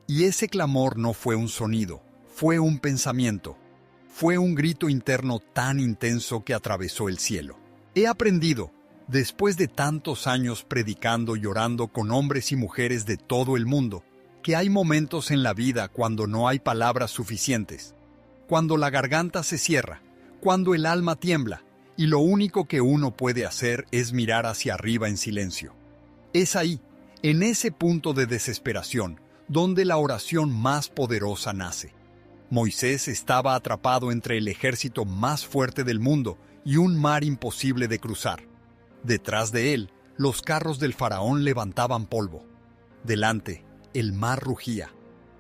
Y ese clamor no fue un sonido, fue un pensamiento. Fue un grito interno tan intenso que atravesó el cielo. He aprendido, después de tantos años predicando y orando con hombres y mujeres de todo el mundo, que hay momentos en la vida cuando no hay palabras suficientes, cuando la garganta se cierra, cuando el alma tiembla, y lo único que uno puede hacer es mirar hacia arriba en silencio. Es ahí, en ese punto de desesperación, donde la oración más poderosa nace. Moisés estaba atrapado entre el ejército más fuerte del mundo y un mar imposible de cruzar. Detrás de él, los carros del faraón levantaban polvo. Delante, el mar rugía.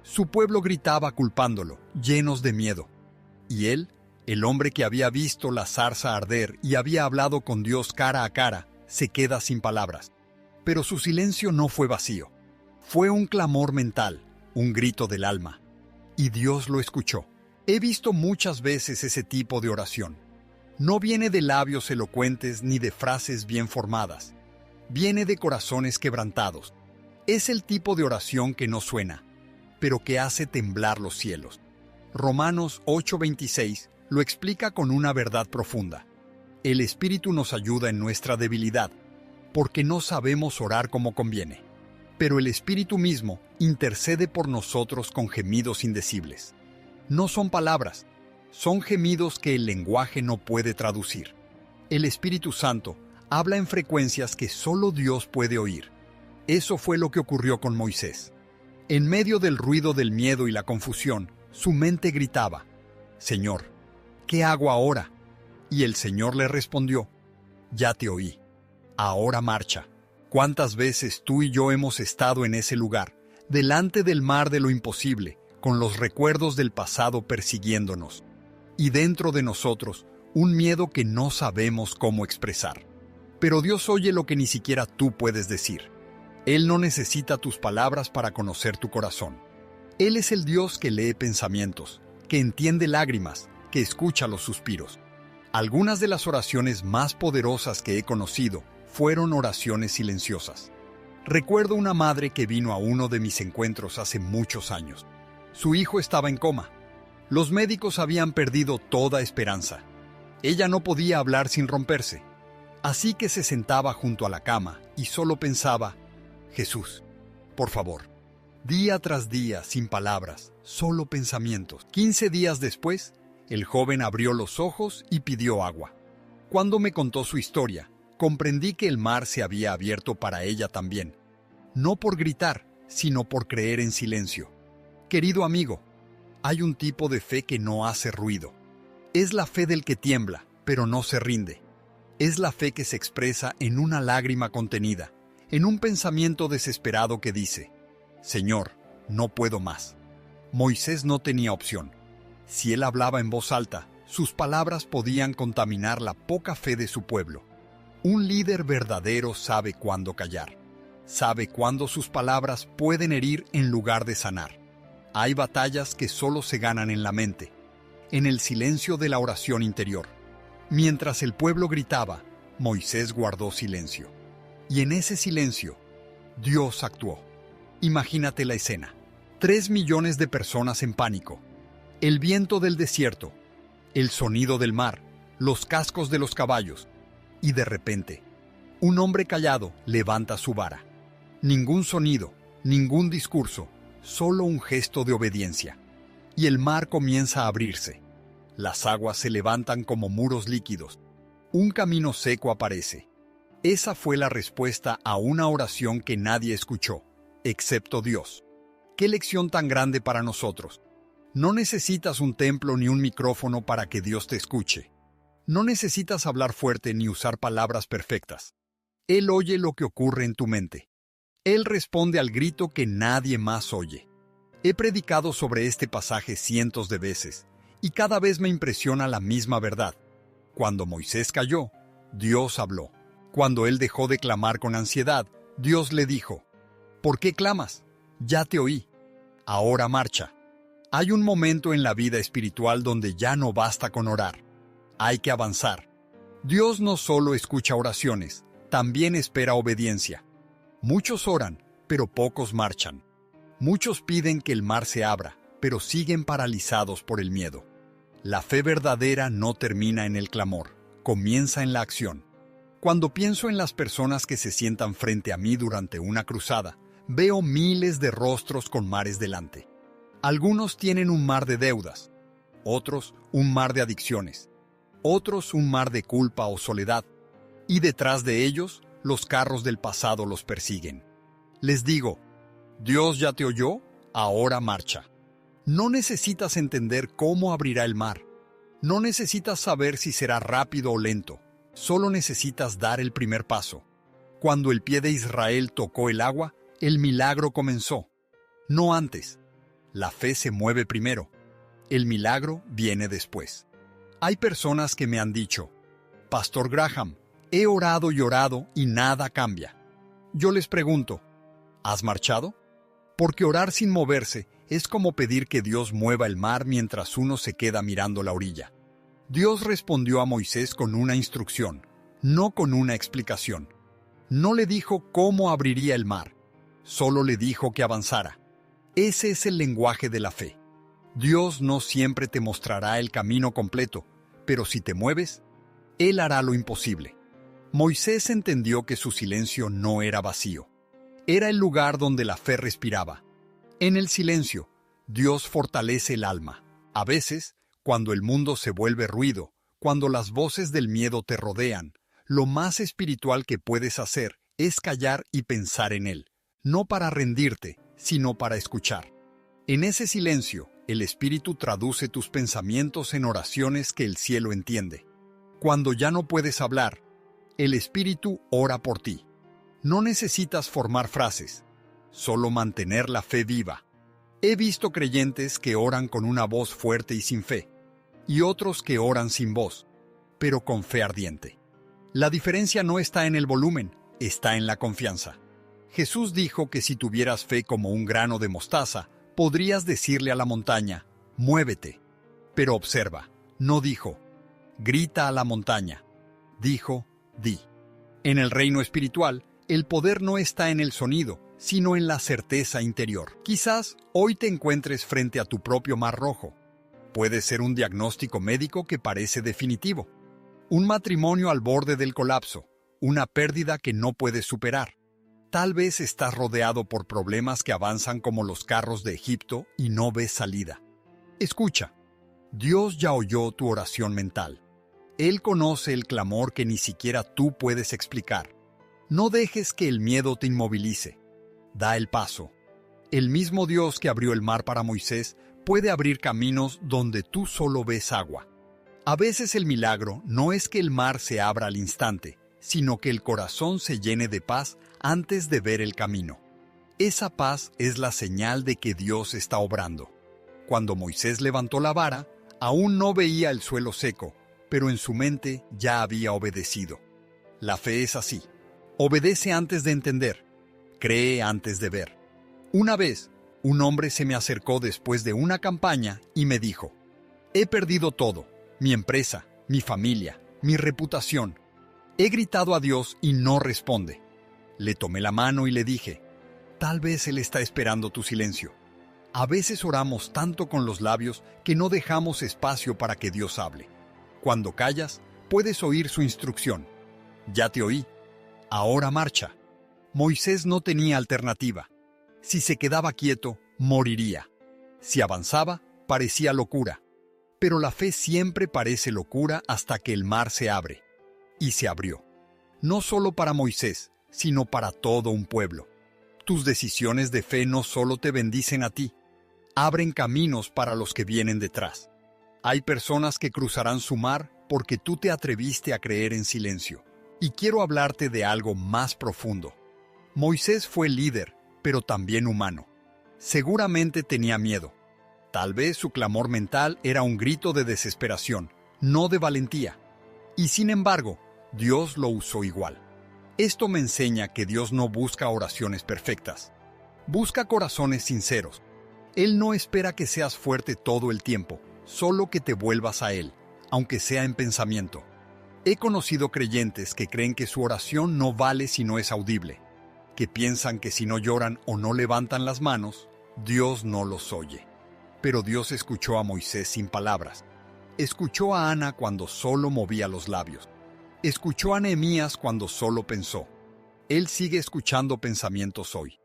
Su pueblo gritaba culpándolo, llenos de miedo. Y él, el hombre que había visto la zarza arder y había hablado con Dios cara a cara, se queda sin palabras. Pero su silencio no fue vacío. Fue un clamor mental, un grito del alma. Y Dios lo escuchó. He visto muchas veces ese tipo de oración. No viene de labios elocuentes ni de frases bien formadas. Viene de corazones quebrantados. Es el tipo de oración que no suena, pero que hace temblar los cielos. Romanos 8:26 lo explica con una verdad profunda. El Espíritu nos ayuda en nuestra debilidad, porque no sabemos orar como conviene. Pero el Espíritu mismo intercede por nosotros con gemidos indecibles. No son palabras, son gemidos que el lenguaje no puede traducir. El Espíritu Santo habla en frecuencias que solo Dios puede oír. Eso fue lo que ocurrió con Moisés. En medio del ruido del miedo y la confusión, su mente gritaba, «Señor, ¿qué hago ahora?» Y el Señor le respondió, «Ya te oí. Ahora marcha». ¿Cuántas veces tú y yo hemos estado en ese lugar, delante del mar de lo imposible, con los recuerdos del pasado persiguiéndonos? Y dentro de nosotros, un miedo que no sabemos cómo expresar. Pero Dios oye lo que ni siquiera tú puedes decir. Él no necesita tus palabras para conocer tu corazón. Él es el Dios que lee pensamientos, que entiende lágrimas, que escucha los suspiros. Algunas de las oraciones más poderosas que he conocido fueron oraciones silenciosas. Recuerdo una madre que vino a uno de mis encuentros hace muchos años. Su hijo estaba en coma. Los médicos habían perdido toda esperanza. Ella no podía hablar sin romperse. Así que se sentaba junto a la cama y solo pensaba: Jesús, por favor. Día tras día, sin palabras, solo pensamientos. 15 días después, el joven abrió los ojos y pidió agua. Cuando me contó su historia, comprendí que el mar se había abierto para ella también. No por gritar, sino por creer en silencio. Querido amigo, hay un tipo de fe que no hace ruido. Es la fe del que tiembla, pero no se rinde. Es la fe que se expresa en una lágrima contenida, en un pensamiento desesperado que dice: Señor, no puedo más. Moisés no tenía opción. Si él hablaba en voz alta, sus palabras podían contaminar la poca fe de su pueblo. Un líder verdadero sabe cuándo callar. Sabe cuándo sus palabras pueden herir en lugar de sanar. Hay batallas que solo se ganan en la mente, en el silencio de la oración interior. Mientras el pueblo gritaba, Moisés guardó silencio. Y en ese silencio, Dios actuó. Imagínate la escena. 3 millones de personas en pánico. El viento del desierto, el sonido del mar, los cascos de los caballos. Y de repente, un hombre callado levanta su vara. Ningún sonido, ningún discurso, solo un gesto de obediencia. Y el mar comienza a abrirse. Las aguas se levantan como muros líquidos. Un camino seco aparece. Esa fue la respuesta a una oración que nadie escuchó, excepto Dios. ¡Qué lección tan grande para nosotros! No necesitas un templo ni un micrófono para que Dios te escuche. No necesitas hablar fuerte ni usar palabras perfectas. Él oye lo que ocurre en tu mente. Él responde al grito que nadie más oye. He predicado sobre este pasaje cientos de veces, y cada vez me impresiona la misma verdad. Cuando Moisés calló, Dios habló. Cuando él dejó de clamar con ansiedad, Dios le dijo: ¿Por qué clamas? Ya te oí. Ahora marcha. Hay un momento en la vida espiritual donde ya no basta con orar. Hay que avanzar. Dios no solo escucha oraciones, también espera obediencia. Muchos oran, pero pocos marchan. Muchos piden que el mar se abra, pero siguen paralizados por el miedo. La fe verdadera no termina en el clamor, comienza en la acción. Cuando pienso en las personas que se sientan frente a mí durante una cruzada, veo miles de rostros con mares delante. Algunos tienen un mar de deudas, otros un mar de adicciones, otros un mar de culpa o soledad, y detrás de ellos, los carros del pasado los persiguen. Les digo: Dios ya te oyó, ahora marcha. No necesitas entender cómo abrirá el mar. No necesitas saber si será rápido o lento. Solo necesitas dar el primer paso. Cuando el pie de Israel tocó el agua, el milagro comenzó. No antes. La fe se mueve primero. El milagro viene después. Hay personas que me han dicho: Pastor Graham, he orado y orado y nada cambia. Yo les pregunto: ¿has marchado? Porque orar sin moverse es como pedir que Dios mueva el mar mientras uno se queda mirando la orilla. Dios respondió a Moisés con una instrucción, no con una explicación. No le dijo cómo abriría el mar, solo le dijo que avanzara. Ese es el lenguaje de la fe. Dios no siempre te mostrará el camino completo, pero si te mueves, Él hará lo imposible. Moisés entendió que su silencio no era vacío. Era el lugar donde la fe respiraba. En el silencio, Dios fortalece el alma. A veces, cuando el mundo se vuelve ruido, cuando las voces del miedo te rodean, lo más espiritual que puedes hacer es callar y pensar en Él, no para rendirte, sino para escuchar. En ese silencio, el Espíritu traduce tus pensamientos en oraciones que el cielo entiende. Cuando ya no puedes hablar, el Espíritu ora por ti. No necesitas formar frases, solo mantener la fe viva. He visto creyentes que oran con una voz fuerte y sin fe, y otros que oran sin voz, pero con fe ardiente. La diferencia no está en el volumen, está en la confianza. Jesús dijo que si tuvieras fe como un grano de mostaza, podrías decirle a la montaña: muévete. Pero observa, no dijo: grita a la montaña. Dijo: di. En el reino espiritual, el poder no está en el sonido, sino en la certeza interior. Quizás hoy te encuentres frente a tu propio mar rojo. Puede ser un diagnóstico médico que parece definitivo, un matrimonio al borde del colapso, una pérdida que no puedes superar. Tal vez estás rodeado por problemas que avanzan como los carros de Egipto y no ves salida. Escucha, Dios ya oyó tu oración mental. Él conoce el clamor que ni siquiera tú puedes explicar. No dejes que el miedo te inmovilice. Da el paso. El mismo Dios que abrió el mar para Moisés puede abrir caminos donde tú solo ves agua. A veces el milagro no es que el mar se abra al instante, sino que el corazón se llene de paz antes de ver el camino. Esa paz es la señal de que Dios está obrando. Cuando Moisés levantó la vara, aún no veía el suelo seco, pero en su mente ya había obedecido. La fe es así. Obedece antes de entender. Cree antes de ver. Una vez, un hombre se me acercó después de una campaña y me dijo: «He perdido todo, mi empresa, mi familia, mi reputación. He gritado a Dios y no responde». Le tomé la mano y le dije: «Tal vez Él está esperando tu silencio». A veces oramos tanto con los labios que no dejamos espacio para que Dios hable. Cuando callas, puedes oír su instrucción. «Ya te oí. Ahora marcha». Moisés no tenía alternativa. Si se quedaba quieto, moriría. Si avanzaba, parecía locura. Pero la fe siempre parece locura hasta que el mar se abre. Y se abrió. No solo para Moisés, sino para todo un pueblo. Tus decisiones de fe no solo te bendicen a ti, abren caminos para los que vienen detrás. Hay personas que cruzarán su mar porque tú te atreviste a creer en silencio. Y quiero hablarte de algo más profundo. Moisés fue líder, pero también humano. Seguramente tenía miedo. Tal vez su clamor mental era un grito de desesperación, no de valentía. Y sin embargo, Dios lo usó igual. Esto me enseña que Dios no busca oraciones perfectas. Busca corazones sinceros. Él no espera que seas fuerte todo el tiempo, solo que te vuelvas a Él, aunque sea en pensamiento. He conocido creyentes que creen que su oración no vale si no es audible, que piensan que si no lloran o no levantan las manos, Dios no los oye. Pero Dios escuchó a Moisés sin palabras. Escuchó a Ana cuando solo movía los labios. Escuchó a Nehemías cuando solo pensó. Él sigue escuchando pensamientos hoy.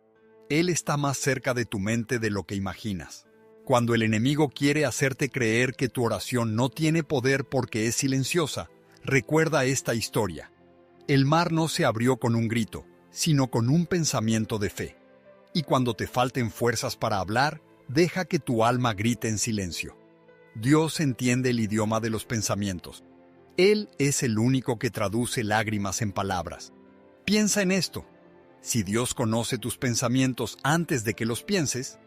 Él está más cerca de tu mente de lo que imaginas. Cuando el enemigo quiere hacerte creer que tu oración no tiene poder porque es silenciosa, recuerda esta historia. El mar no se abrió con un grito, sino con un pensamiento de fe. Y cuando te falten fuerzas para hablar, deja que tu alma grite en silencio. Dios entiende el idioma de los pensamientos. Él es el único que traduce lágrimas en palabras. Piensa en esto. Si Dios conoce tus pensamientos antes de que los pienses,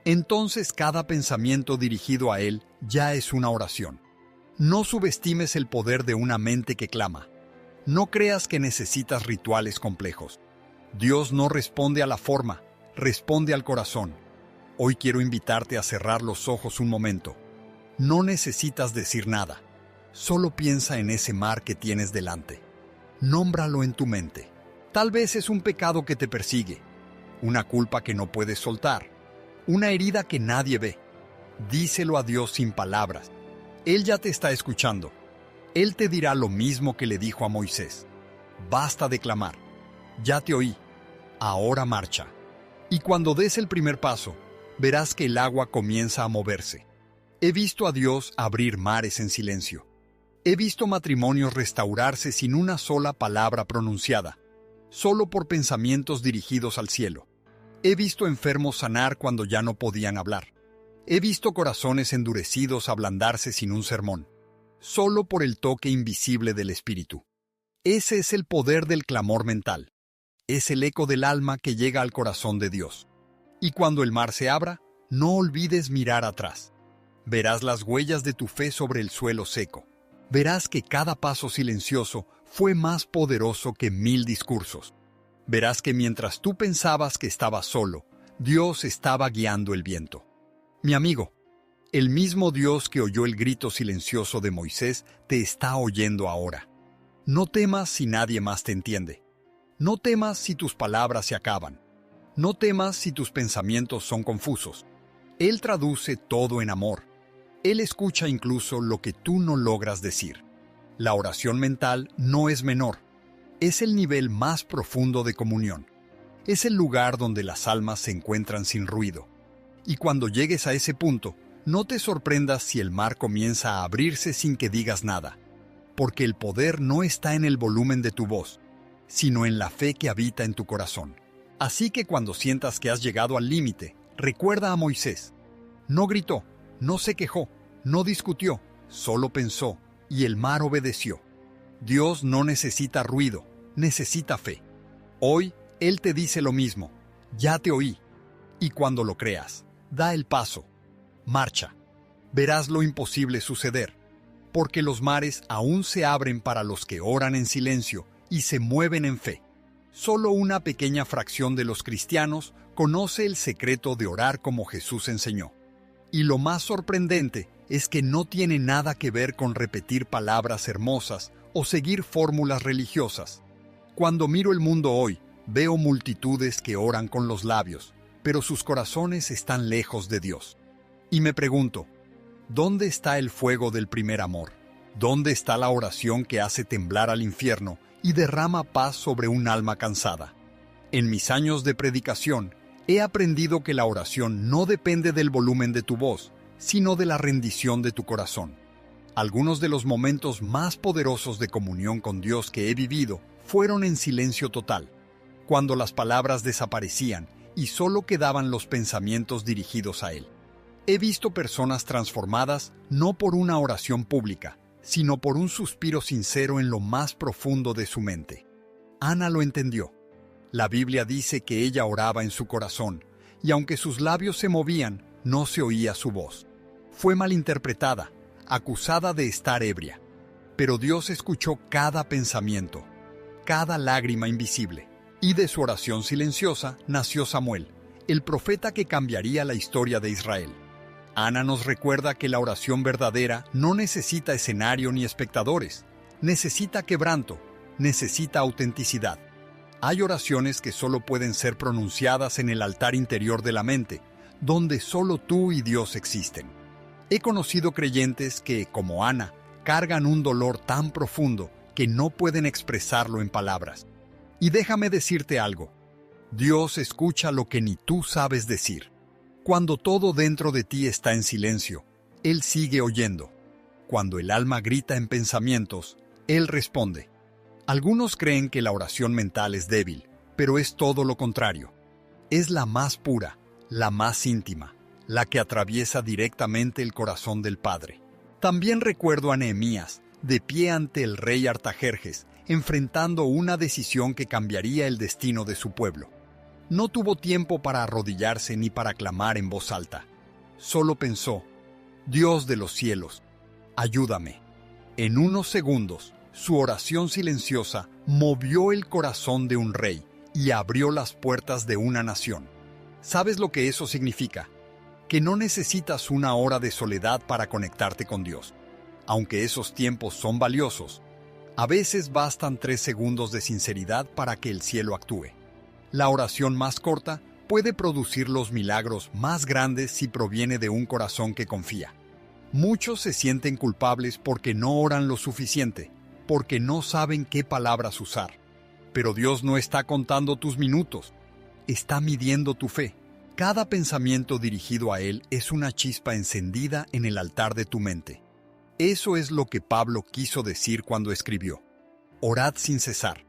entonces cada pensamiento dirigido a Él ya es una oración. No subestimes el poder de una mente que clama. No creas que necesitas rituales complejos. Dios no responde a la forma, responde al corazón. Hoy quiero invitarte a cerrar los ojos un momento. No necesitas decir nada. Solo piensa en ese mar que tienes delante. Nómbralo en tu mente. Tal vez es un pecado que te persigue, una culpa que no puedes soltar, una herida que nadie ve. Díselo a Dios sin palabras. Él ya te está escuchando. Él te dirá lo mismo que le dijo a Moisés. Basta de clamar. Ya te oí. Ahora marcha. Y cuando des el primer paso, verás que el agua comienza a moverse. He visto a Dios abrir mares en silencio. He visto matrimonios restaurarse sin una sola palabra pronunciada, solo por pensamientos dirigidos al cielo. He visto enfermos sanar cuando ya no podían hablar. He visto corazones endurecidos ablandarse sin un sermón, solo por el toque invisible del Espíritu. Ese es el poder del clamor mental. Es el eco del alma que llega al corazón de Dios. Y cuando el mar se abra, no olvides mirar atrás. Verás las huellas de tu fe sobre el suelo seco. Verás que cada paso silencioso fue más poderoso que 1000 discursos. Verás que mientras tú pensabas que estabas solo, Dios estaba guiando el viento. Mi amigo, el mismo Dios que oyó el grito silencioso de Moisés te está oyendo ahora. No temas si nadie más te entiende. No temas si tus palabras se acaban. No temas si tus pensamientos son confusos. Él traduce todo en amor. Él escucha incluso lo que tú no logras decir. La oración mental no es menor. Es el nivel más profundo de comunión. Es el lugar donde las almas se encuentran sin ruido. Y cuando llegues a ese punto, no te sorprendas si el mar comienza a abrirse sin que digas nada, porque el poder no está en el volumen de tu voz, sino en la fe que habita en tu corazón. Así que cuando sientas que has llegado al límite, recuerda a Moisés. No gritó, no se quejó, no discutió, solo pensó, y el mar obedeció. Dios no necesita ruido, necesita fe. Hoy, Él te dice lo mismo, ya te oí. Y cuando lo creas, da el paso. Marcha. Verás lo imposible suceder, porque los mares aún se abren para los que oran en silencio y se mueven en fe. Solo una pequeña fracción de los cristianos conoce el secreto de orar como Jesús enseñó. Y lo más sorprendente es que no tiene nada que ver con repetir palabras hermosas o seguir fórmulas religiosas. Cuando miro el mundo hoy, veo multitudes que oran con los labios, pero sus corazones están lejos de Dios. Y me pregunto, ¿dónde está el fuego del primer amor? ¿Dónde está la oración que hace temblar al infierno y derrama paz sobre un alma cansada? En mis años de predicación, he aprendido que la oración no depende del volumen de tu voz, sino de la rendición de tu corazón. Algunos de los momentos más poderosos de comunión con Dios que he vivido fueron en silencio total, cuando las palabras desaparecían y solo quedaban los pensamientos dirigidos a Él. He visto personas transformadas no por una oración pública, sino por un suspiro sincero en lo más profundo de su mente. Ana lo entendió. La Biblia dice que ella oraba en su corazón, y aunque sus labios se movían, no se oía su voz. Fue malinterpretada, acusada de estar ebria. Pero Dios escuchó cada pensamiento, cada lágrima invisible. Y de su oración silenciosa nació Samuel, el profeta que cambiaría la historia de Israel. Ana nos recuerda que la oración verdadera no necesita escenario ni espectadores, necesita quebranto, necesita autenticidad. Hay oraciones que solo pueden ser pronunciadas en el altar interior de la mente, donde solo tú y Dios existen. He conocido creyentes que, como Ana, cargan un dolor tan profundo que no pueden expresarlo en palabras. Y déjame decirte algo, Dios escucha lo que ni tú sabes decir. Cuando todo dentro de ti está en silencio, Él sigue oyendo. Cuando el alma grita en pensamientos, Él responde. Algunos creen que la oración mental es débil, pero es todo lo contrario. Es la más pura, la más íntima, la que atraviesa directamente el corazón del Padre. También recuerdo a Nehemías, de pie ante el rey Artajerjes, enfrentando una decisión que cambiaría el destino de su pueblo. No tuvo tiempo para arrodillarse ni para clamar en voz alta. Solo pensó, Dios de los cielos, ayúdame. En unos segundos, su oración silenciosa movió el corazón de un rey y abrió las puertas de una nación. ¿Sabes lo que eso significa? Que no necesitas una hora de soledad para conectarte con Dios. Aunque esos tiempos son valiosos, a veces bastan 3 segundos de sinceridad para que el cielo actúe. La oración más corta puede producir los milagros más grandes si proviene de un corazón que confía. Muchos se sienten culpables porque no oran lo suficiente, porque no saben qué palabras usar. Pero Dios no está contando tus minutos, está midiendo tu fe. Cada pensamiento dirigido a Él es una chispa encendida en el altar de tu mente. Eso es lo que Pablo quiso decir cuando escribió: orad sin cesar.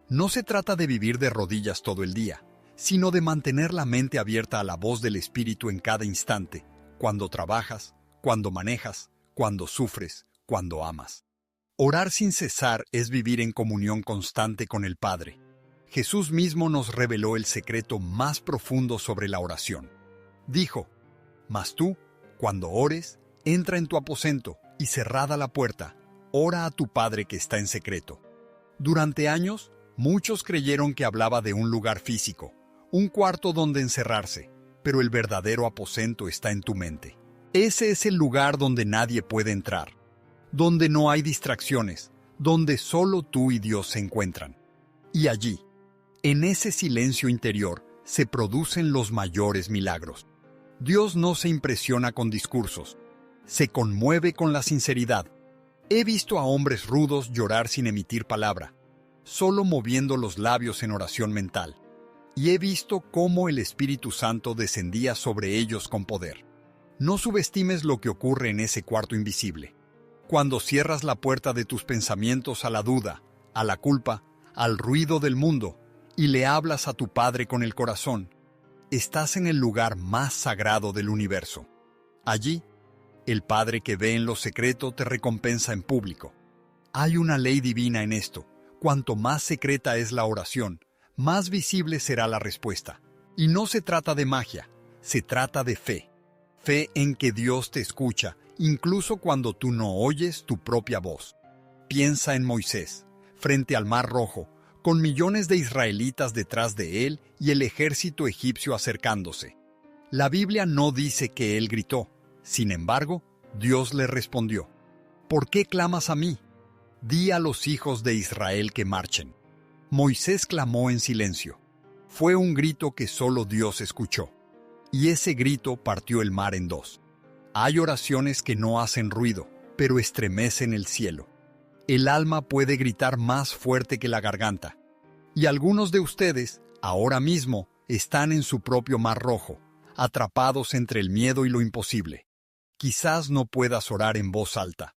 No se trata de vivir de rodillas todo el día, sino de mantener la mente abierta a la voz del Espíritu en cada instante, cuando trabajas, cuando manejas, cuando sufres, cuando amas. Orar sin cesar es vivir en comunión constante con el Padre. Jesús mismo nos reveló el secreto más profundo sobre la oración. Dijo: mas tú, cuando ores, entra en tu aposento y cerrada la puerta, ora a tu Padre que está en secreto. Durante años, muchos creyeron que hablaba de un lugar físico, un cuarto donde encerrarse, pero el verdadero aposento está en tu mente. Ese es el lugar donde nadie puede entrar, donde no hay distracciones, donde solo tú y Dios se encuentran. Y allí, en ese silencio interior, se producen los mayores milagros. Dios no se impresiona con discursos, se conmueve con la sinceridad. He visto a hombres rudos llorar sin emitir palabra, solo moviendo los labios en oración mental. Y he visto cómo el Espíritu Santo descendía sobre ellos con poder. No subestimes lo que ocurre en ese cuarto invisible. Cuando cierras la puerta de tus pensamientos a la duda, a la culpa, al ruido del mundo, y le hablas a tu Padre con el corazón, estás en el lugar más sagrado del universo. Allí, el Padre que ve en lo secreto te recompensa en público. Hay una ley divina en esto. Cuanto más secreta es la oración, más visible será la respuesta. Y no se trata de magia, se trata de fe. Fe en que Dios te escucha, incluso cuando tú no oyes tu propia voz. Piensa en Moisés, frente al Mar Rojo, con millones de israelitas detrás de él y el ejército egipcio acercándose. La Biblia no dice que él gritó. Sin embargo, Dios le respondió: ¿Por qué clamas a mí? Di a los hijos de Israel que marchen. Moisés clamó en silencio. Fue un grito que solo Dios escuchó. Y ese grito partió el mar en dos. Hay oraciones que no hacen ruido, pero estremecen el cielo. El alma puede gritar más fuerte que la garganta. Y algunos de ustedes, ahora mismo, están en su propio Mar Rojo, atrapados entre el miedo y lo imposible. Quizás no puedas orar en voz alta,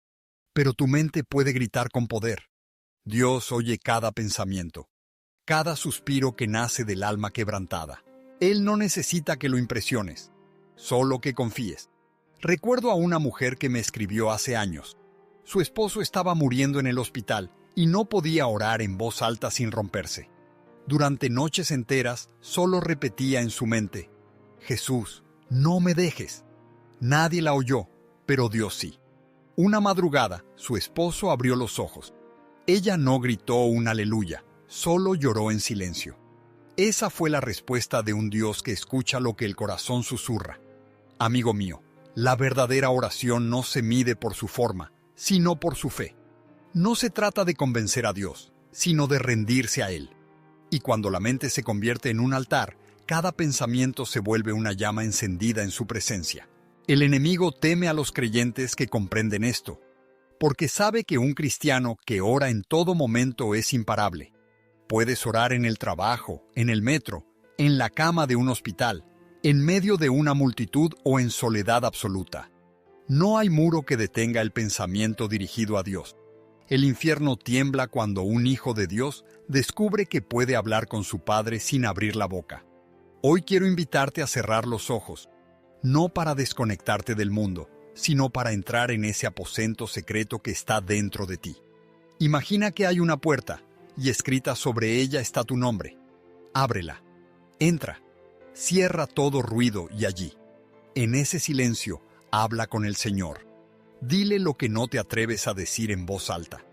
pero tu mente puede gritar con poder. Dios oye cada pensamiento, cada suspiro que nace del alma quebrantada. Él no necesita que lo impresiones, solo que confíes. Recuerdo a una mujer que me escribió hace años. Su esposo estaba muriendo en el hospital y no podía orar en voz alta sin romperse. Durante noches enteras solo repetía en su mente: Jesús, no me dejes. Nadie la oyó, pero Dios sí. Una madrugada, su esposo abrió los ojos. Ella no gritó un aleluya, solo lloró en silencio. Esa fue la respuesta de un Dios que escucha lo que el corazón susurra. Amigo mío, la verdadera oración no se mide por su forma, sino por su fe. No se trata de convencer a Dios, sino de rendirse a Él. Y cuando la mente se convierte en un altar, cada pensamiento se vuelve una llama encendida en su presencia. El enemigo teme a los creyentes que comprenden esto, porque sabe que un cristiano que ora en todo momento es imparable. Puedes orar en el trabajo, en el metro, en la cama de un hospital, en medio de una multitud o en soledad absoluta. No hay muro que detenga el pensamiento dirigido a Dios. El infierno tiembla cuando un hijo de Dios descubre que puede hablar con su Padre sin abrir la boca. Hoy quiero invitarte a cerrar los ojos, no para desconectarte del mundo, sino para entrar en ese aposento secreto que está dentro de ti. Imagina que hay una puerta, y escrita sobre ella está tu nombre. Ábrela. Entra. Cierra todo ruido y allí, en ese silencio, habla con el Señor. Dile lo que no te atreves a decir en voz alta.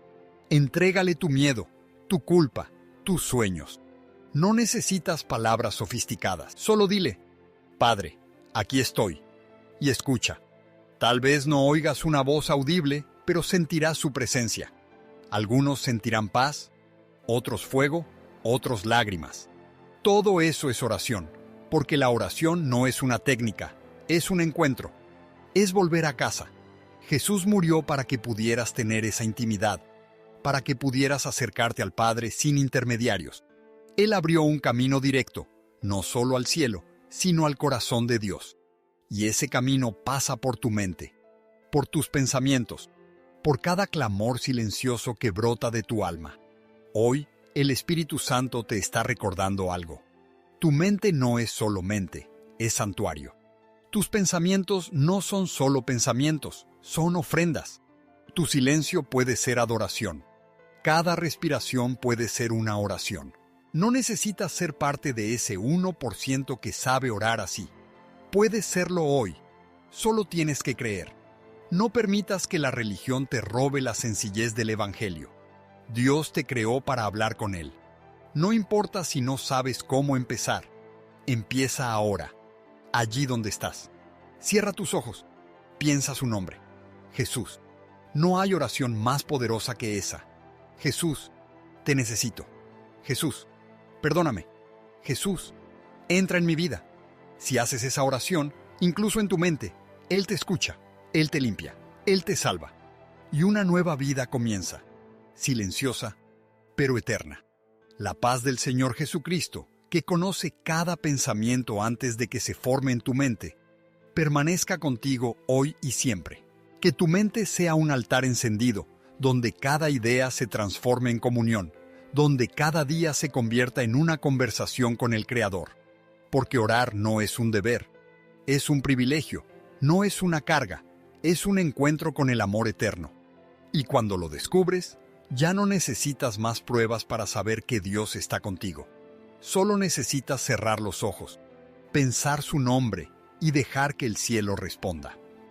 Entrégale tu miedo, tu culpa, tus sueños. No necesitas palabras sofisticadas, solo dile: Padre, aquí estoy. Y escucha. Tal vez no oigas una voz audible, pero sentirás su presencia. Algunos sentirán paz, otros fuego, otros lágrimas. Todo eso es oración, porque la oración no es una técnica, es un encuentro. Es volver a casa. Jesús murió para que pudieras tener esa intimidad, para que pudieras acercarte al Padre sin intermediarios. Él abrió un camino directo, no solo al cielo, sino al corazón de Dios. Y ese camino pasa por tu mente, por tus pensamientos, por cada clamor silencioso que brota de tu alma. Hoy, el Espíritu Santo te está recordando algo. Tu mente no es solo mente, es santuario. Tus pensamientos no son solo pensamientos, son ofrendas. Tu silencio puede ser adoración. Cada respiración puede ser una oración. No necesitas ser parte de ese 1% que sabe orar así. Puedes serlo hoy. Solo tienes que creer. No permitas que la religión te robe la sencillez del Evangelio. Dios te creó para hablar con Él. No importa si no sabes cómo empezar. Empieza ahora, allí donde estás. Cierra tus ojos. Piensa su nombre. Jesús. No hay oración más poderosa que esa. Jesús, te necesito. Jesús, perdóname. Jesús, entra en mi vida. Si haces esa oración, incluso en tu mente, Él te escucha, Él te limpia, Él te salva. Y una nueva vida comienza, silenciosa, pero eterna. La paz del Señor Jesucristo, que conoce cada pensamiento antes de que se forme en tu mente, permanezca contigo hoy y siempre. Que tu mente sea un altar encendido, donde cada idea se transforme en comunión, donde cada día se convierta en una conversación con el Creador. Porque orar no es un deber, es un privilegio, no es una carga, es un encuentro con el amor eterno. Y cuando lo descubres, ya no necesitas más pruebas para saber que Dios está contigo. Solo necesitas cerrar los ojos, pensar su nombre y dejar que el cielo responda.